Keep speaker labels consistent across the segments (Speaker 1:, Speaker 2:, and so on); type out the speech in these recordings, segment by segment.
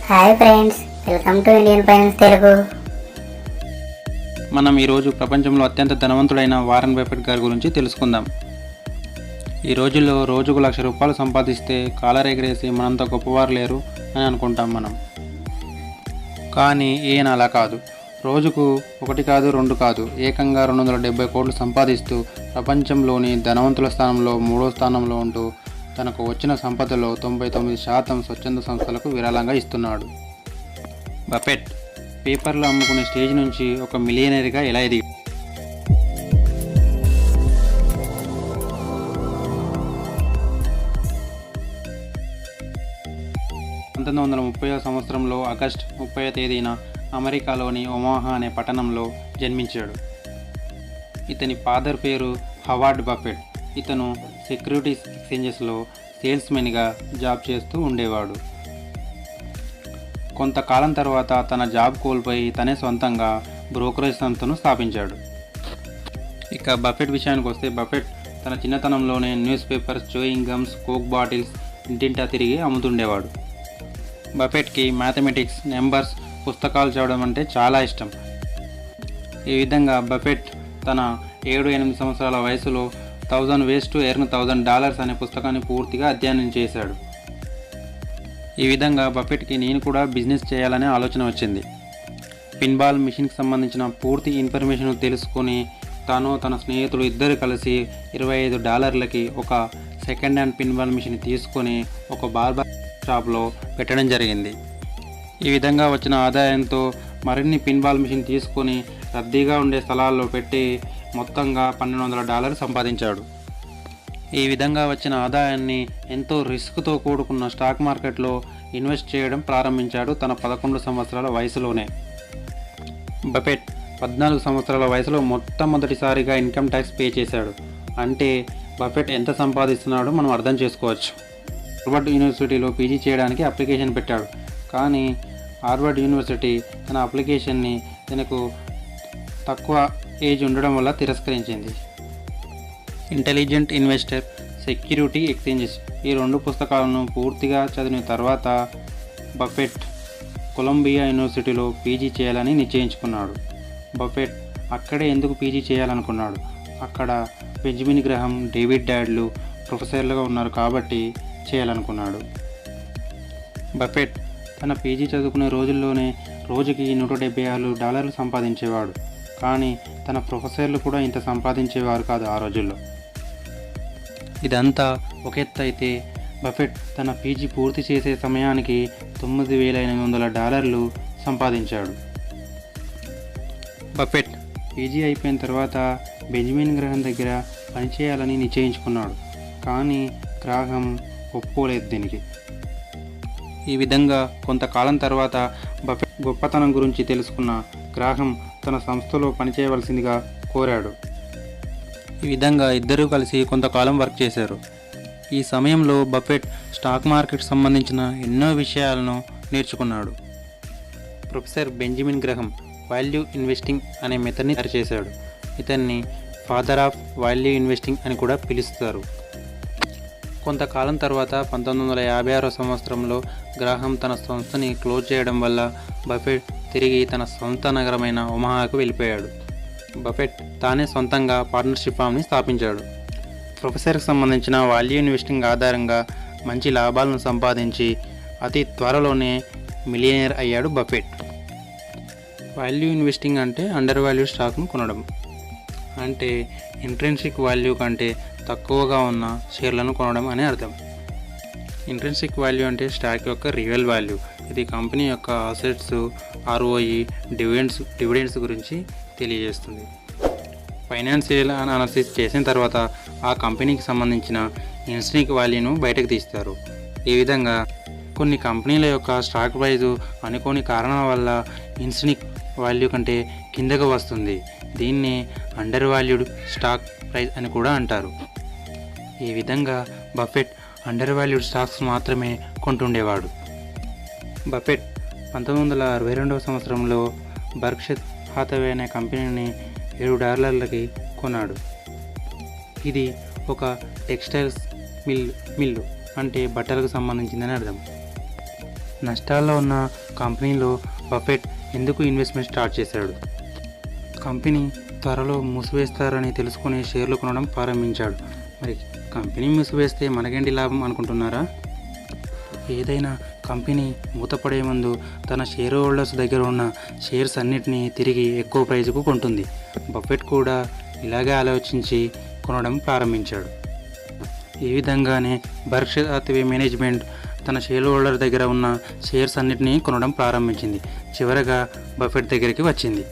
Speaker 1: Hi friends, welcome to Indian finance Telugu.
Speaker 2: మనం ఈరోజు ప్రపంచంలో అత్యంత ధనవంతుడైన వారన్ బఫెట్ గారి గురించి తెలుసుకుందాం. ఈ రోజుల్లో రోజుకు ₹1,00,000 సంపాదిస్తే కాలర్ ఎగరేసి మనంత గొప్పవారు లేరు అని అనుకుంటాం మనం. కానీ ఈయన అలా కాదు. రోజుకు 1 కాదు 2 కాదు, ఏకంగా 270 కోట్లు సంపాదిస్తూ ప్రపంచంలోని ధనవంతుల స్థానంలో 3వ స్థానంలో ఉంటూ తనకు వచ్చిన సంపదలో 99% స్వచ్ఛంద సంస్థలకు విరాళంగా ఇస్తున్నాడు. బఫెట్ పేపర్లు అమ్ముకునే స్టేజ్ నుంచి ఒక మిలియనీర్గా ఎలా ఎదిగాడు? 1930వ సంవత్సరంలో ఆగస్టు 30వ తేదీన అమెరికాలోని ఒమాహా అనే పట్టణంలో జన్మించాడు. ఇతని ఫాదర్ పేరు హవార్డ్ బఫెట్. ఇతను సెక్యూరిటీస్ ఎక్స్చేంజెస్లో సేల్స్మెన్గా జాబ్ చేస్తూ ఉండేవాడు. కొంతకాలం తర్వాత తన జాబ్ కోల్పోయి తనే సొంతంగా బ్రోకరేజ్ సంస్థను స్థాపించాడు. ఇక బఫెట్ విషయానికి వస్తే, బఫెట్ తన చిన్నతనంలోనే newspapers, chewing gums, Coke bottles ఇంటింటా తిరిగి అమ్ముతుండేవాడు. బఫెట్కి మ్యాథమెటిక్స్, నెంబర్స్, పుస్తకాలు చదవడం అంటే చాలా ఇష్టం. ఈ విధంగా బఫెట్ తన 7-8 సంవత్సరాల వయసులో 1000 Ways to Earn $1,000 అనే పుస్తకాన్ని పూర్తిగా అధ్యయనం చేశాడు. ఈ విధంగా బఫెట్కి నేను కూడా బిజినెస్ చేయాలనే ఆలోచన వచ్చింది. పిన్బాల్ మిషన్కి సంబంధించిన పూర్తి ఇన్ఫర్మేషన్ తెలుసుకొని తాను తన స్నేహితులు ఇద్దరు కలిసి $25కి ఒక సెకండ్ హ్యాండ్ పిన్బాల్ మిషన్ తీసుకొని ఒక బార్బర్ షాప్లో పెట్టడం జరిగింది. ఈ విధంగా వచ్చిన ఆదాయంతో మరిన్ని పిన్బాల్ మిషన్ తీసుకొని రద్దీగా ఉండే స్థలాల్లో పెట్టి మొత్తంగా $1,200 సంపాదించాడు. ఈ విధంగా వచ్చిన ఆదాయాన్ని ఎంతో రిస్క్తో కూడుకున్న స్టాక్ మార్కెట్లో ఇన్వెస్ట్ చేయడం ప్రారంభించాడు తన 11 సంవత్సరాల వయసులోనే. బఫెట్ 14 సంవత్సరాల వయసులో మొట్టమొదటిసారిగా ఇన్కమ్ ట్యాక్స్ పే చేశాడు. అంటే బఫెట్ ఎంత సంపాదిస్తున్నాడో మనం అర్థం చేసుకోవచ్చు. హార్వర్డ్ యూనివర్సిటీలో పీజీ చేయడానికి అప్లికేషన్ పెట్టాడు. కానీ హార్వర్డ్ యూనివర్సిటీ తన అప్లికేషన్ని తనకు తక్కువ ఏజ్ ఉండడం వల్ల తిరస్కరించింది. ఇంటెలిజెంట్ ఇన్వెస్టర్, సెక్యూరిటీ ఎక్స్చేంజెస్ ఈ 2 పుస్తకాలను పూర్తిగా చదివిన తర్వాత బఫెట్ కొలంబియా యూనివర్సిటీలో పీజీ చేయాలని నిశ్చయించుకున్నాడు. బఫెట్ అక్కడే ఎందుకు పీజీ చేయాలనుకున్నాడు? అక్కడ బెంజమిన్ గ్రహం, డేవిడ్ డాడ్లు ప్రొఫెసర్లుగా ఉన్నారు కాబట్టి చేయాలనుకున్నాడు. బఫెట్ తన పీజీ చదువుకునే రోజుల్లోనే రోజుకి $176 సంపాదించేవాడు. కానీ తన ప్రొఫెసర్లు కూడా ఇంత సంపాదించేవారు కాదు ఆ రోజుల్లో. ఇదంతా ఒక ఎత్తు అయితే, బఫెట్ తన పీజీ పూర్తి చేసే సమయానికి $9,800 సంపాదించాడు. బఫెట్ పీజీ అయిపోయిన తర్వాత బెంజమిన్ గ్రహం దగ్గర పనిచేయాలని నిశ్చయించుకున్నాడు. కానీ గ్రాహం ఒప్పుకోలేదు దీనికి. ఈ విధంగా కొంతకాలం తర్వాత బఫెట్ గొప్పతనం గురించి తెలుసుకున్న గ్రాహం తన సంస్థలో పనిచేయవలసిందిగా కోరాడు. ఈ విధంగా ఇద్దరూ కలిసి కొంతకాలం వర్క్ చేశారు. ఈ సమయంలో బఫెట్ స్టాక్ మార్కెట్ సంబంధించిన ఎన్నో విషయాలను నేర్చుకున్నాడు. ప్రొఫెసర్ బెంజమిన్ గ్రహం వాల్యూ ఇన్వెస్టింగ్ అనే మెథడ్ని తయారు చేశాడు. ఇతన్ని ఫాదర్ ఆఫ్ వాల్యూ ఇన్వెస్టింగ్ అని కూడా పిలుస్తారు. కొంతకాలం తర్వాత 1956వ సంవత్సరంలో గ్రాహం తన సంస్థని క్లోజ్ చేయడం వల్ల బఫెట్ తిరిగి తన సొంత నగరమైన ఒమాహాకు వెళ్ళిపోయాడు. బఫెట్ తానే సొంతంగా పార్ట్నర్షిప్ ఫామ్ని స్థాపించాడు. ప్రొఫెసర్కి సంబంధించిన వాల్యూ ఇన్వెస్టింగ్ ఆధారంగా మంచి లాభాలను సంపాదించి అతి త్వరలోనే మిలియనీర్ అయ్యాడు బఫెట్. వాల్యూ ఇన్వెస్టింగ్ అంటే అండర్ వాల్యూ స్టాక్ను కొనడం. అంటే ఇంట్రెన్సిక్ వాల్యూ కంటే తక్కువగా ఉన్న షేర్లను కొనడం అనే అర్థం. ఇంట్రెన్సిక్ వాల్యూ అంటే స్టాక్ యొక్క రియల్ వాల్యూ. ఇది కంపెనీ యొక్క అసెట్స్, ROE, డివిడెండ్స్ గురించి తెలియజేస్తుంది. ఫైనాన్షియల్ అనాలిసిస్ చేసిన తర్వాత ఆ కంపెనీకి సంబంధించిన ఇంట్రెన్సిక్ వాల్యూను బయటకు తీస్తారు. ఈ విధంగా కొన్ని కంపెనీల యొక్క స్టాక్ ప్రైజు అనుకోని కారణాల వల్ల ఇంట్రెన్సిక్ వాల్యూ కంటే కిందకు వస్తుంది. దీన్ని అండర్ వాల్యూడ్ స్టాక్ ప్రైస్ అని కూడా అంటారు. ఈ విధంగా బఫెట్ అండర్ వాల్యూడ్ స్టాక్స్ మాత్రమే కొంటుండేవాడు. బఫెట్ 1962వ సంవత్సరంలో బర్క్షైర్ హాథవే అనే కంపెనీని $7కి కొన్నాడు. ఇది ఒక టెక్స్టైల్స్ మిల్లు అంటే బట్టలకు సంబంధించిందని అర్థం. నష్టాల్లో ఉన్న కంపెనీలో బఫెట్ ఎందుకు ఇన్వెస్ట్మెంట్ స్టార్ట్ చేశాడు? కంపెనీ త్వరలో మూసివేస్తారని తెలుసుకుని షేర్లు కొనడం ప్రారంభించాడు. మరి కంపెనీ మూసివేస్తే మనకేంటి లాభం అనుకుంటున్నారా? ఏదైనా కంపెనీ మూతపడే ముందు తన షేర్ హోల్డర్స్ దగ్గర ఉన్న షేర్స్ అన్నిటినీ తిరిగి ఎక్కువ ప్రైజ్కు కొంటుంది. బఫెట్ కూడా ఇలాగే ఆలోచించి కొనడం ప్రారంభించాడు. ఈ విధంగానే బర్క్షైర్ హాథవే మేనేజ్మెంట్ తన షేర్ హోల్డర్ దగ్గర ఉన్న షేర్స్ అన్నిటినీ కొనడం ప్రారంభించింది. చివరగా బఫెట్ దగ్గరికి వచ్చింది.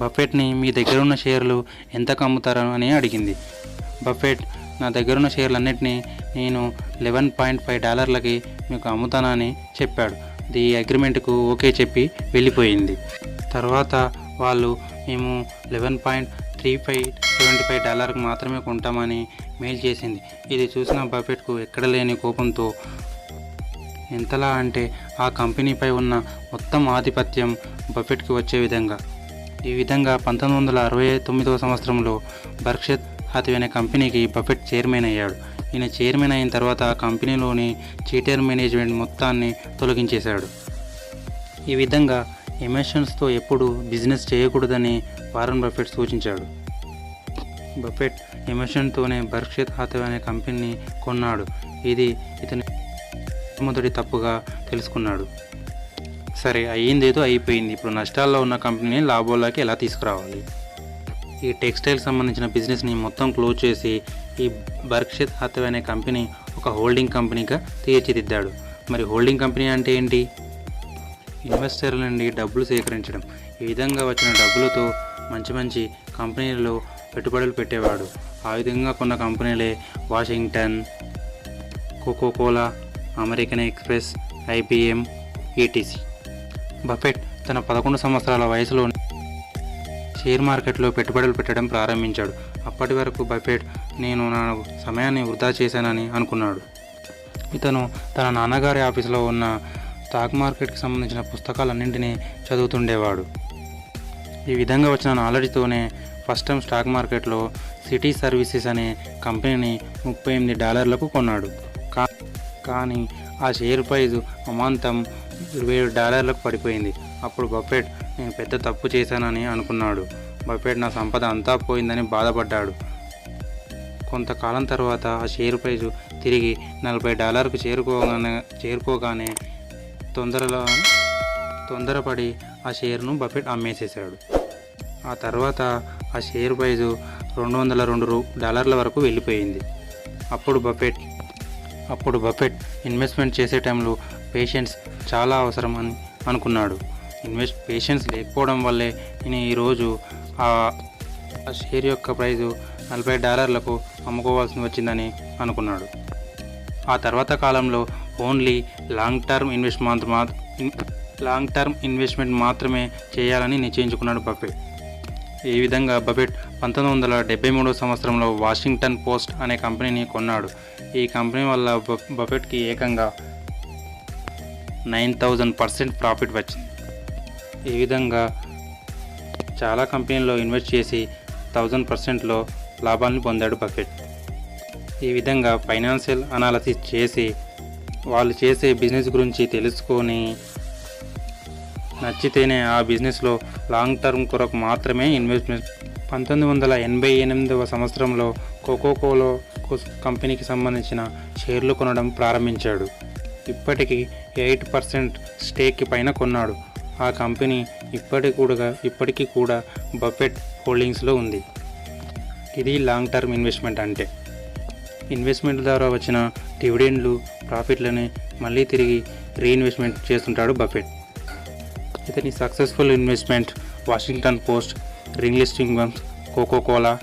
Speaker 2: బఫెట్ని మీ దగ్గర ఉన్న షేర్లు ఎంతకు అమ్ముతారు అని అడిగింది. బఫెట్ నా దగ్గర ఉన్న షేర్లన్నింటినీ నేను $11.5 మీకు అమ్ముతానని చెప్పాడు. ఈ అగ్రిమెంట్కు ఓకే చెప్పి వెళ్ళిపోయింది. తర్వాత వాళ్ళు మేము $11.3575 మాత్రమే కొంటామని మెయిల్ చేసింది. ఇది చూసిన బఫెట్కు ఎక్కడ లేని కోపంతో ఎంతలా అంటే ఆ కంపెనీపై ఉన్న మొత్తం ఆధిపత్యం బఫెట్కి వచ్చే విధంగా. ఈ విధంగా 1969వ సంవత్సరంలో బర్క్షైర్ హాథవే అనే కంపెనీకి బఫెట్ చైర్మన్ అయ్యాడు. ఈయన చైర్మన్ అయిన తర్వాత ఆ కంపెనీలోని చీటర్ మేనేజ్మెంట్ మొత్తాన్ని తొలగించేశాడు. ఈ విధంగా ఎమోషన్స్తో ఎప్పుడు బిజినెస్ చేయకూడదని వారన్ బఫెట్ సూచించాడు. బఫెట్ ఎమోషన్తోనే బర్క్షైర్ హాథవే అనే కంపెనీని కొన్నాడు. ఇది ఇతని మొదటి తప్పుగా తెలుసుకున్నాడు. సరే, అయ్యిందేదో అయిపోయింది. ఇప్పుడు నష్టాల్లో ఉన్న కంపెనీని లాభాల్లోకి ఎలా తీసుకురావాలి? ఈ టెక్స్టైల్ సంబంధించిన బిజినెస్ని మొత్తం క్లోజ్ చేసి ఈ బర్క్షైర్ హాథవే అనే కంపెనీ ఒక హోల్డింగ్ కంపెనీగా తీర్చిదిద్దాడు. మరి హోల్డింగ్ కంపెనీ అంటే ఏంటి? ఇన్వెస్టర్ల నుండి డబ్బులు సేకరించడం. ఈ విధంగా వచ్చిన డబ్బులతో మంచి మంచి కంపెనీలలో పెట్టుబడులు పెట్టేవాడు. ఆ విధంగా కొన్న కంపెనీలే Washington, Coca Cola, American Express, IBM, ETC. Buffett తన 11 సంవత్సరాల వయసులో షేర్ మార్కెట్లో పెట్టుబడులు పెట్టడం ప్రారంభించాడు. అప్పటి వరకు బఫెట్ నేను నా సమయాన్ని వృధా చేశానని అనుకున్నాడు. ఇతను తన నాన్నగారి ఆఫీసులో ఉన్న స్టాక్ మార్కెట్కి సంబంధించిన పుస్తకాలన్నింటినీ చదువుతుండేవాడు. ఈ విధంగా వచ్చిన నాలెడ్జ్తోనే ఫస్ట్ టైం స్టాక్ మార్కెట్లో సిటీ సర్వీసెస్ అనే కంపెనీని $38 కొన్నాడు. కానీ ఆ షేర్ ప్రైజ్ అమాంతం $27 పడిపోయింది. అప్పుడు బఫెట్ నేను పెద్ద తప్పు చేశానని అనుకున్నాడు. బఫెట్ నా సంపద అంతా పోయిందని బాధపడ్డాడు. కొంతకాలం తర్వాత ఆ షేర్ ప్రైజు తిరిగి $40కు చేరుకోగానే తొందరపడి ఆ షేర్ను బఫెట్ అమ్మేసేశాడు. ఆ తర్వాత ఆ షేర్ ప్రైజు $202 వరకు వెళ్ళిపోయింది. అప్పుడు బఫెట్ ఇన్వెస్ట్మెంట్ చేసే టైంలో పేషెన్స్ చాలా అవసరం అని అనుకున్నాడు. పేషెన్స్ లేకపోవడం వల్లే నేను ఈరోజు ఆ షేర్ యొక్క ప్రైజు $40లకు అమ్ముకోవాల్సి వచ్చిందని అనుకున్నాడు. ఆ తర్వాత కాలంలో ఓన్లీ లాంగ్ టర్మ్ ఇన్వెస్ట్మెంట్ మాత్రమే చేయాలని నిశ్చయించుకున్నాడు బఫెట్. ఈ విధంగా బఫెట్ 1973వ సంవత్సరంలో వాషింగ్టన్ పోస్ట్ అనే కంపెనీని కొన్నాడు. ఈ కంపెనీ వల్ల బఫెట్కి ఏకంగా 9000% ప్రాఫిట్ వచ్చింది. ఈ విధంగా చాలా కంపెనీల్లో ఇన్వెస్ట్ చేసి 1000%లో లాభాలను పొందాడు బఫెట్. ఈ విధంగా ఫైనాన్షియల్ అనాలిసిస్ చేసి వాళ్ళు చేసే బిజినెస్ గురించి తెలుసుకొని నచ్చితేనే ఆ బిజినెస్లో లాంగ్ టర్మ్ కొరకు మాత్రమే ఇన్వెస్ట్మెంట్. 1988వ సంవత్సరంలో కోకోకోలా కంపెనీకి సంబంధించిన షేర్లు కొనడం ప్రారంభించాడు. ఇప్పటికీ 8% స్టేక్ పైన కొన్నాడు. ఆ కంపెనీ ఇప్పటికీ కూడా బఫెట్ హోల్డింగ్స్లో ఉంది. ఇది లాంగ్ టర్మ్ ఇన్వెస్ట్మెంట్ అంటే. ఇన్వెస్ట్మెంట్ ద్వారా వచ్చిన డివిడెండ్లు, ప్రాఫిట్లని మళ్ళీ తిరిగి రీఇన్వెస్ట్మెంట్ చేస్తుంటాడు బఫెట్. ఇతని సక్సెస్ఫుల్ ఇన్వెస్ట్మెంట్ వాషింగ్టన్ పోస్ట్, రింగ్ లిస్టింగ్ గమ్స్, కోకోకోలా.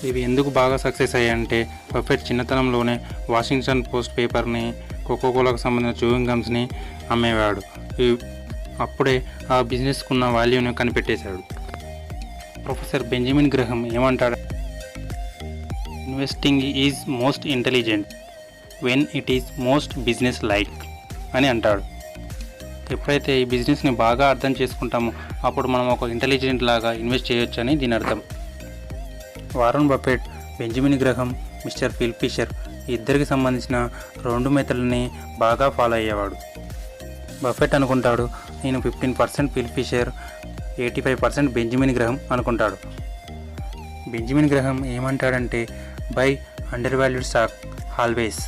Speaker 2: ఇవి ఎందుకు బాగా సక్సెస్ అయ్యాయంటే బఫెట్ చిన్నతనంలోనే వాషింగ్టన్ పోస్ట్ పేపర్ని, కోకోకోలాకు సంబంధించిన చూయింగ్ గమ్స్ని అమ్మేవాడు. అప్పుడే ఆ బిజినెస్కున్న వాల్యూని కనిపెట్టేశాడు. ప్రొఫెసర్ బెంజమిన్ గ్రహం ఏమంటాడు? Investing is most intelligent when it is most business like అని అంటాడు. ఎప్పుడైతే ఈ బిజినెస్ని బాగా అర్థం చేసుకుంటామో అప్పుడు మనం ఒక ఇంటెలిజెంట్ లాగా ఇన్వెస్ట్ చేయొచ్చు అని దీని అర్థం. Warren Buffett, Benjamin Graham, mister Phil Fisher ఇద్దరికి సంబంధించిన 2 మెథడ్లని బాగా ఫాలో అయ్యేవాడు. బఫెట్ అనుకుంటాడు, నేను 15% ఫిల్ ఫిషర్, 85% బెంజమిన్ గ్రహం అనుకుంటాడు. బెంజమిన్ గ్రహం ఏమంటాడంటే buy undervalued stock always.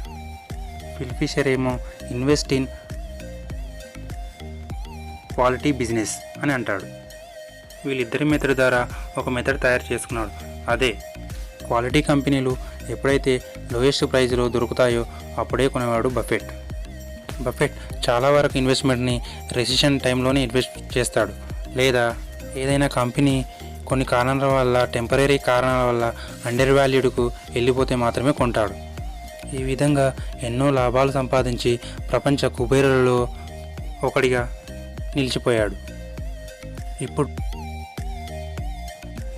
Speaker 2: Phil Fisher ఏమో ఇన్వెస్ట్ ఇన్ క్వాలిటీ బిజినెస్ అని అంటాడు. వీళ్ళిద్దరి మెథడ్ ద్వారా ఒక మెథడ్ తయారు చేసుకున్నాడు. అదే క్వాలిటీ కంపెనీలు ఎప్పుడైతే లోయెస్ట్ ప్రైజ్లో దొరుకుతాయో అప్పుడే కొనేవాడు బఫెట్. బఫెట్ చాలా వరకు ఇన్వెస్ట్మెంట్ని రెసిషన్ టైంలోనే ఇన్వెస్ట్ చేస్తాడు, లేదా ఏదైనా కంపెనీ కొన్ని కారణాల వల్ల, టెంపరీ కారణాల వల్ల అండర్ వాల్యూడ్కు వెళ్ళిపోతే మాత్రమే కొంటాడు. ఈ విధంగా ఎన్నో లాభాలు సంపాదించి ప్రపంచ కుబేరులలో ఒకడిగా నిలిచిపోయాడు. ఇప్పుడు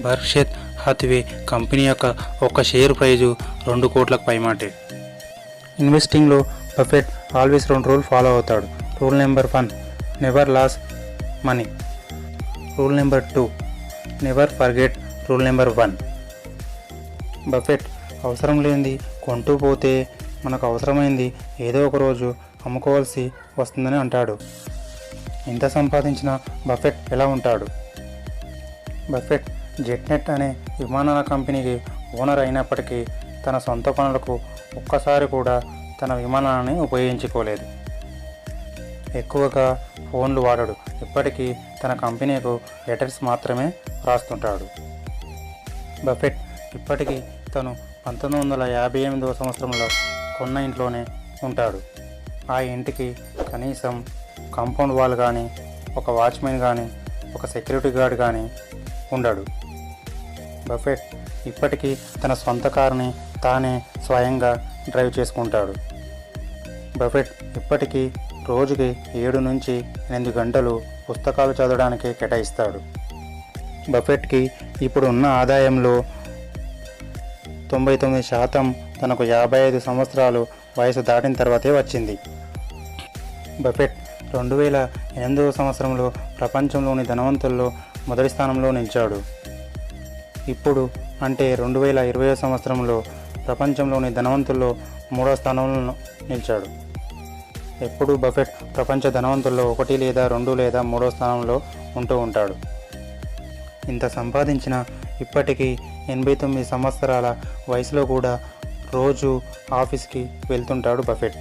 Speaker 2: బర్క్షిర్ హాథ్వే కంపెనీ యొక్క ఒక షేర్ ప్రైజు 2 కోట్లకు పైమాటే. ఇన్వెస్టింగ్లో బఫెట్ ఆల్వేస్ 2 రూల్ ఫాలో అవుతాడు. Rule number 1, never lose money. Rule number 2, never forget rule number 1. Buffett అవసరం లేనిది కొంటూ పోతే మనకు అవసరమైంది ఏదో ఒక రోజు అమ్ముకోవాల్సి వస్తుందని అంటాడు. ఇంత సంపాదించిన బఫెట్ ఎలా ఉంటాడు? బఫెట్ జెట్నెట్ అనే విమానాల కంపెనీకి ఓనర్ అయినప్పటికీ తన సొంత పనులకు ఒక్కసారి కూడా తన విమానాన్ని ఉపయోగించుకోలేదు. ఎక్కువగా ఫోన్లు వాడడు. ఇప్పటికీ తన కంపెనీకు లెటర్స్ మాత్రమే రాస్తుంటాడు. బఫెట్ ఇప్పటికీ తను 1958వ సంవత్సరంలో కొన్న ఇంట్లోనే ఉంటాడు. ఆ ఇంటికి కనీసం కాంపౌండ్ వాల్ కానీ, ఒక వాచ్మెన్ కానీ, ఒక సెక్యూరిటీ గార్డ్ కానీ ఉండడు. బఫెట్ ఇప్పటికీ తన సొంత కారుని తానే స్వయంగా డ్రైవ్ చేసుకుంటాడు. బఫెట్ ఇప్పటికీ రోజుకి 7 నుంచి 8 గంటలు పుస్తకాలు చదవడానికి కేటాయిస్తాడు. బఫెట్కి ఇప్పుడు ఉన్న ఆదాయంలో 99% తనకు 55 సంవత్సరాలు వయసు దాటిన తర్వాతే వచ్చింది. బఫెట్ 2008వ సంవత్సరంలో ప్రపంచంలోని ధనవంతుల్లో మొదటి స్థానంలో నిలిచాడు. ఇప్పుడు అంటే 2020వ సంవత్సరంలో ప్రపంచంలోని ధనవంతుల్లో 3వ స్థానంలో నిలిచాడు. ఎప్పుడూ బఫెట్ ప్రపంచ ధనవంతుల్లో 1 లేదా 2 లేదా 3వ స్థానంలో ఉంటూ ఉంటాడు. ఇంత సంపాదించిన ఇప్పటికీ 89 సంవత్సరాల వయసులో కూడా రోజు ఆఫీస్కి వెళ్తుంటాడు బఫెట్.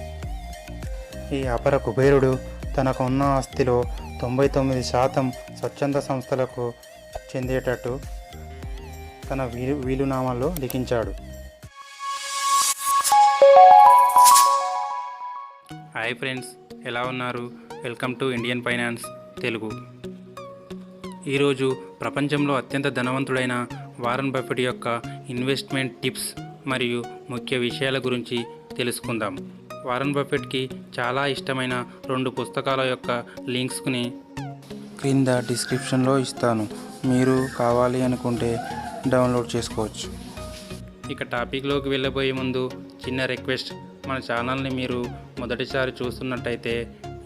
Speaker 2: ఈ అపర కుబేరుడు తనకు ఉన్న ఆస్తిలో 99% స్వచ్ఛంద సంస్థలకు చెందేటట్టు తన వీలునామాలో లిఖించాడు. హాయ్ ఫ్రెండ్స్, ఎలా ఉన్నారు? Welcome to Indian finance Telugu. ఈరోజు ప్రపంచంలో అత్యంత ధనవంతుడైన వారన్ బఫెట్ యొక్క ఇన్వెస్ట్మెంట్ టిప్స్ మరియు ముఖ్య విషయాల గురించి తెలుసుకుందాం. వారన్ బఫెట్కి చాలా ఇష్టమైన 2 పుస్తకాల యొక్క లింక్స్ని క్రింద డిస్క్రిప్షన్లో ఇస్తాను. మీరు కావాలి అనుకుంటే డౌన్లోడ్ చేసుకోవచ్చు. ఇక టాపిక్లోకి వెళ్ళబోయే ముందు చిన్న రిక్వెస్ట్, మన ఛానల్ని మీరు మొదటిసారి చూస్తున్నట్టయితే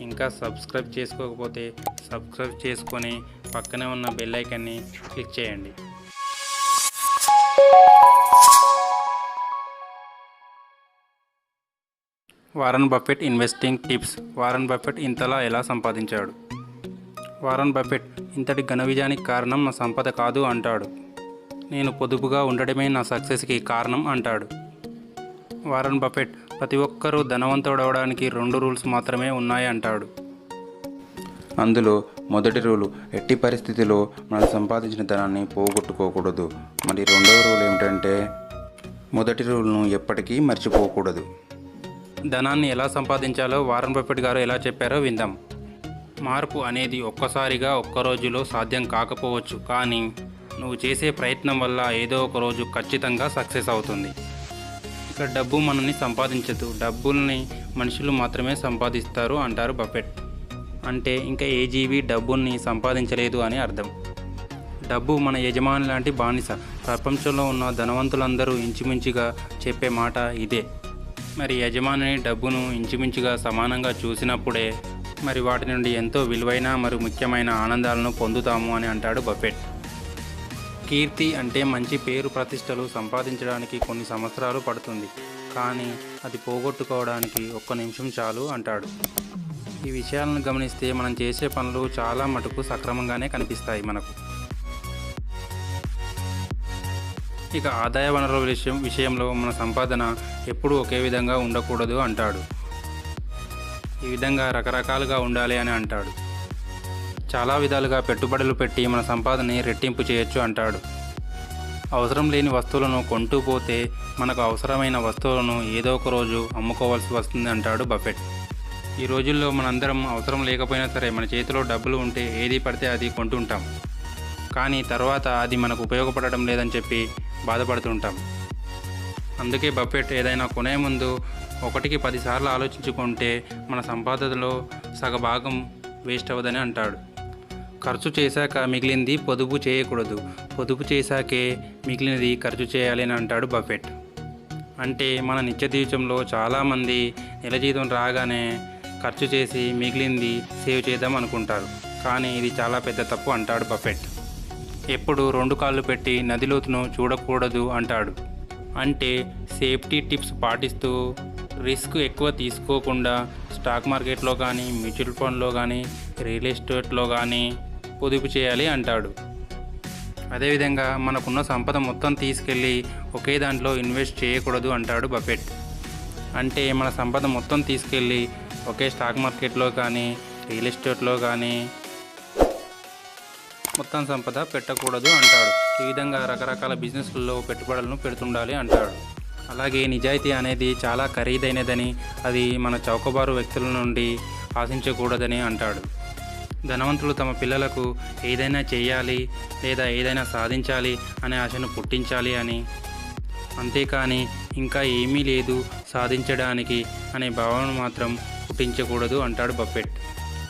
Speaker 2: ఇంకా సబ్స్క్రైబ్ చేసుకోకపోతే సబ్స్క్రైబ్ చేసుకొని పక్కనే ఉన్న బెల్ ఐకాన్ని క్లిక్ చేయండి. Warren Buffett investing tips. Warren Buffett ఇంతలా ఎలా సంపాదించాడు? వారన్ బఫెట్ ఇంతటి ఘన విజయానికి కారణం నా సంపద కాదు అంటాడు. నేను పొదుపుగా ఉండడమే నా సక్సెస్కి కారణం అంటాడు. వారన్ బఫెట్ ప్రతి ఒక్కరూ ధనవంతుడవడానికి 2 రూల్స్ మాత్రమే ఉన్నాయి అంటాడు. అందులో మొదటి రూలు, ఎట్టి పరిస్థితిలో మనం సంపాదించిన ధనాన్ని పోగొట్టుకోకూడదు. మరి 2వ రూల్ ఏమిటంటే, మొదటి రూల్ను ఎప్పటికీ మర్చిపోకూడదు. ధనాన్ని ఎలా సంపాదించాలో వారన్ బఫెట్ గారు ఎలా చెప్పారో విందాం. మార్పు అనేది ఒక్కసారిగా ఒక్క రోజులో సాధ్యం కాకపోవచ్చు, కానీ నువ్వు చేసే ప్రయత్నం వల్ల ఏదో ఒక రోజు ఖచ్చితంగా సక్సెస్ అవుతుంది. ఇక డబ్బు మనల్ని సంపాదించదు, డబ్బుల్ని మనుషులు మాత్రమే సంపాదిస్తారు అంటారు బఫెట్. అంటే ఇంకా ఏ జీవి డబ్బుల్ని సంపాదించలేదు అని అర్థం. డబ్బు మన యజమాని లాంటి బానిస. ప్రపంచంలో ఉన్న ధనవంతులందరూ ఇంచుమించుగా చెప్పే మాట ఇదే. మరి యజమానిని డబ్బును ఇంచుమించుగా సమానంగా చూసినప్పుడే మరి వాటి నుండి ఎంతో విలువైన మరియు ముఖ్యమైన ఆనందాలను పొందుతాము అని అంటాడు బఫెట్. కీర్తి అంటే మంచి పేరు ప్రతిష్టలు సంపాదించడానికి కొన్ని సంవత్సరాలు పడుతుంది, కానీ అది పోగొట్టుకోవడానికి 1 నిమిషం చాలు అంటాడు. ఈ విషయాలను గమనిస్తే మనం చేసే పనులు చాలా మటుకు సక్రమంగానే కనిపిస్తాయి మనకు. ఇక ఆదాయ వనరుల విషయంలో మన సంపాదన ఎప్పుడూ ఒకే విధంగా ఉండకూడదు అంటాడు. ఈ విధంగా రకరకాలుగా ఉండాలి అని అంటాడు. చాలా విధాలుగా పెట్టుబడులు పెట్టి మన సంపాదనని రెట్టింపు చేయొచ్చు అంటాడు. అవసరం లేని వస్తువులను కొంటూ పోతే మనకు అవసరమైన వస్తువులను ఏదో ఒక రోజు అమ్ముకోవాల్సి వస్తుంది అంటాడు బఫెట్. ఈ రోజుల్లో మనందరం అవసరం లేకపోయినా సరే మన చేతిలో డబ్బులు ఉంటే ఏది పడితే అది కొంటుంటాం. కానీ తర్వాత అది మనకు ఉపయోగపడడం లేదని చెప్పి బాధపడుతుంటాం. అందుకే బఫెట్ ఏదైనా కొనే ముందు 1కి 10 సార్లు ఆలోచించుకుంటే మన సంపాదనలో సగభాగం వేస్ట్ అవ్వదని అంటాడు. ఖర్చు చేశాక మిగిలింది పొదుపు చేయకూడదు, పొదుపు చేశాకే మిగిలినది ఖర్చు చేయాలి అని అంటాడు బఫెట్. అంటే మన నిత్య జీవితంలో చాలామంది నెల జీతం రాగానే ఖర్చు చేసి మిగిలింది సేవ్ చేద్దాం అనుకుంటారు. కానీ ఇది చాలా పెద్ద తప్పు అంటాడు బఫెట్. ఎప్పుడు 2 కాళ్ళు పెట్టి నదిలోతును చూడకూడదు అంటాడు. అంటే సేఫ్టీ టిప్స్ పాటిస్తూ రిస్క్ ఎక్కువ తీసుకోకుండా స్టాక్ మార్కెట్లో కానీ, మ్యూచువల్ ఫండ్లో కానీ, రియల్ ఎస్టేట్లో కానీ పొదుపు చేయాలి అంటాడు. అదేవిధంగా మనకున్న సంపద మొత్తం తీసుకెళ్ళి ఒకే దాంట్లో ఇన్వెస్ట్ చేయకూడదు అంటాడు బఫెట్. అంటే మన సంపద మొత్తం తీసుకెళ్ళి ఒకే స్టాక్ మార్కెట్లో కానీ, రియల్ ఎస్టేట్లో కానీ మొత్తం సంపద పెట్టకూడదు అంటాడు. ఈ విధంగా రకరకాల బిజినెస్లలో పెట్టుబడులను పెడుతుండాలి అంటాడు. అలాగే నిజాయితీ అనేది చాలా ఖరీదైనదని, అది మన చౌకబారు వ్యక్తుల నుండి ఆశించకూడదని అంటాడు. ధనవంతులు తమ పిల్లలకు ఏదైనా చేయాలి లేదా ఏదైనా సాధించాలి అనే ఆశను పుట్టించాలి అని, అంతేకాని ఇంకా ఏమీ లేదు సాధించడానికి అనే భావన మాత్రం పుట్టించకూడదు అంటాడు బఫెట్.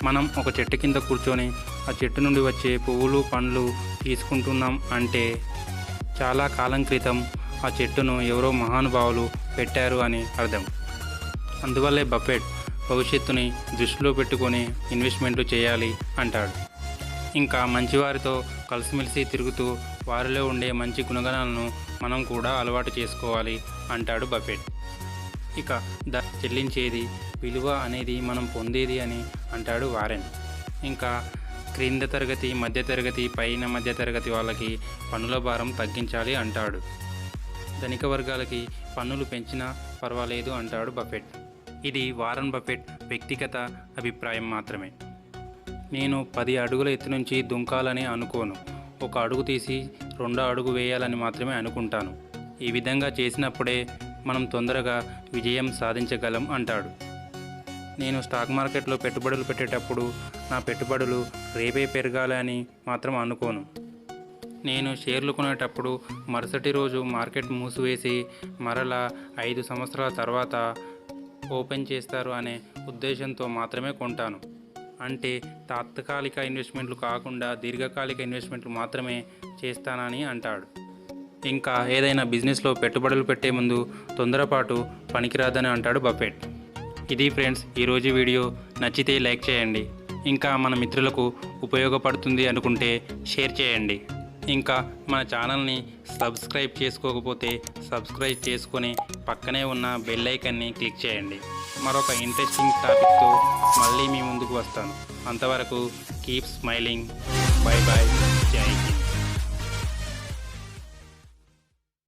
Speaker 2: మనం ఒక చెట్టు కింద కూర్చొని ఆ చెట్టు నుండి వచ్చే పువ్వులు పండ్లు తీసుకుంటున్నాం అంటే చాలా కాలం క్రితం ఆ చెట్టును ఎవరో మహానుభావులు పెట్టారు అని అర్థం. అందువల్లే బఫెట్ భవిష్యత్తుని దృష్టిలో పెట్టుకొని ఇన్వెస్ట్మెంట్లు చేయాలి అంటాడు. ఇంకా మంచివారితో కలిసిమెలిసి తిరుగుతూ వారిలో ఉండే మంచి గుణగణాలను మనం కూడా అలవాటు చేసుకోవాలి అంటాడు బఫెట్. ఇక చెల్లించేది విలువ అనేది మనం పొందేది అని అంటాడు వారెన్. ఇంకా క్రింద తరగతి, మధ్యతరగతి, పైన మధ్యతరగతి వాళ్ళకి పన్నుల భారం తగ్గించాలి అంటాడు. ధనిక వర్గాలకి పన్నులు పెంచినా పర్వాలేదు అంటాడు బఫెట్. ఇది వారన్ బఫెట్ వ్యక్తిగత అభిప్రాయం మాత్రమే. నేను 10 అడుగుల ఎత్తు నుంచి దుంకాలని అనుకోను, 1 అడుగు తీసి 2వ అడుగు వేయాలని మాత్రమే అనుకుంటాను. ఈ విధంగా చేసినప్పుడే మనం తొందరగా విజయం సాధించగలం అంటాడు. నేను స్టాక్ మార్కెట్లో పెట్టుబడులు పెట్టేటప్పుడు నా పెట్టుబడులు రేపే పెరగాలని మాత్రం అనుకోను. నేను షేర్లు కొనేటప్పుడు మరుసటి రోజు మార్కెట్ మూసివేసి మరలా 5 సంవత్సరాల తర్వాత ఓపెన్ చేస్తారు అనే ఉద్దేశంతో మాత్రమే కొంటాను. అంటే తాత్కాలిక ఇన్వెస్ట్మెంట్లు కాకుండా దీర్ఘకాలిక ఇన్వెస్ట్మెంట్లు మాత్రమే చేస్తానని అంటాడు. ఇంకా ఏదైనా బిజినెస్లో పెట్టుబడులు పెట్టే ముందు తొందరపాటు పనికిరాదని అంటాడు బఫెట్. ఇది ఫ్రెండ్స్ ఈరోజు వీడియో. నచ్చితే లైక్ చేయండి. ఇంకా మన మిత్రులకు ఉపయోగపడుతుంది అనుకుంటే షేర్ చేయండి. ఇంకా మన ఛానల్ని సబ్స్క్రైబ్ చేసుకోకపోతే సబ్స్క్రైబ్ చేసుకొని పక్కనే ఉన్న బెల్ ఐకాన్ని క్లిక్ చేయండి. మరొక ఇంట్రెస్టింగ్ టాపిక్తో మళ్ళీ మీ ముందుకు వస్తాను. అంతవరకు కీప్ స్మైలింగ్. Bye bye. జై హింద్.